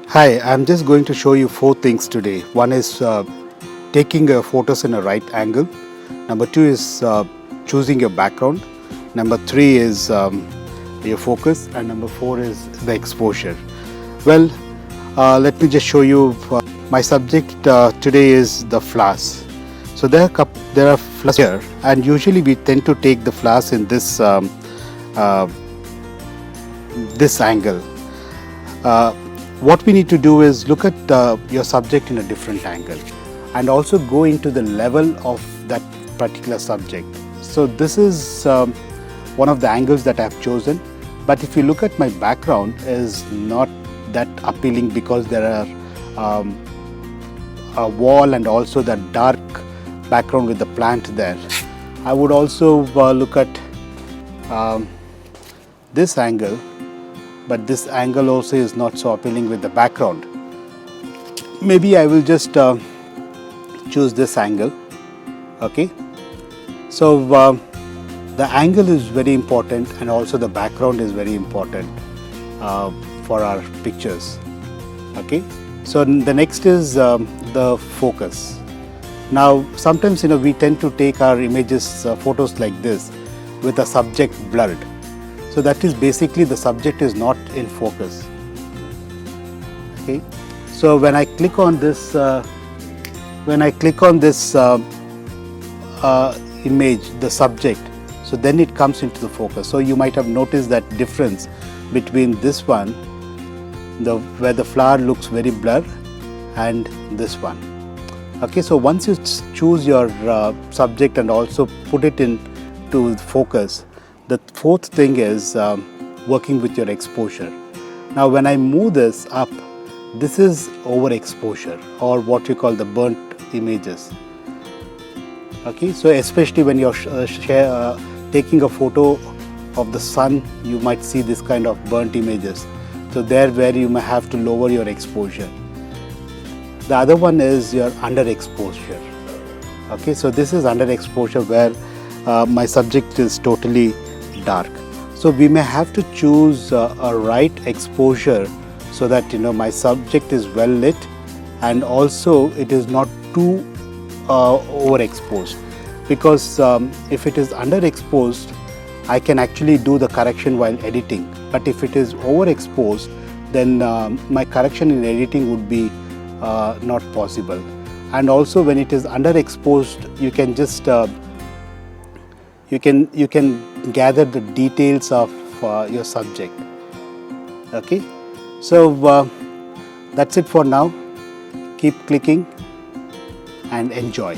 Hi, I'm just going to show you four things today. One is taking photos in a right angle. Number two is choosing your background. Number three is your focus. And number four is the exposure. Well, let me just show you. My subject today is the flowers. So there are flowers here, and usually we tend to take the flowers in uh, this angle. Uh, what we need to do is look at your subject in a different angle and also go into the level of that particular subject. So this is one of the angles that I've chosen, but if you look at my background is not that appealing because there are a wall and also the dark background with the plant there. I would also look at this angle, but this angle also is not so appealing with the background. Maybe I will just choose this angle. Okay, so the angle is very important and also the background is very important for our pictures. Okay, so the next is the focus. Now sometimes we tend to take our images, photos like this with the subject blurred. So that is basically the subject is not in focus. Okay, so when I click on this, image, the subject, so then it comes into the focus. So you might have noticed that difference between this one, where the flower looks very blurred, and this one. Okay, so once you choose your subject and also put it into focus, the fourth thing is working with your exposure. Now when I move this up, this is overexposure or what we call the burnt images. Okay, so especially when you're taking a photo of the sun, you might see this kind of burnt images. So there where you may have to lower your exposure. The other one is your underexposure. Okay, so this is underexposure where my subject is totally dark. So we may have to choose a right exposure so that my subject is well lit and also it is not too overexposed, because if it is underexposed, I can actually do the correction while editing, but if it is overexposed, then my correction in editing would be not possible. And also when it is underexposed, you can just you can gather the details of your subject. Okay, so that's it for now. Keep clicking and enjoy.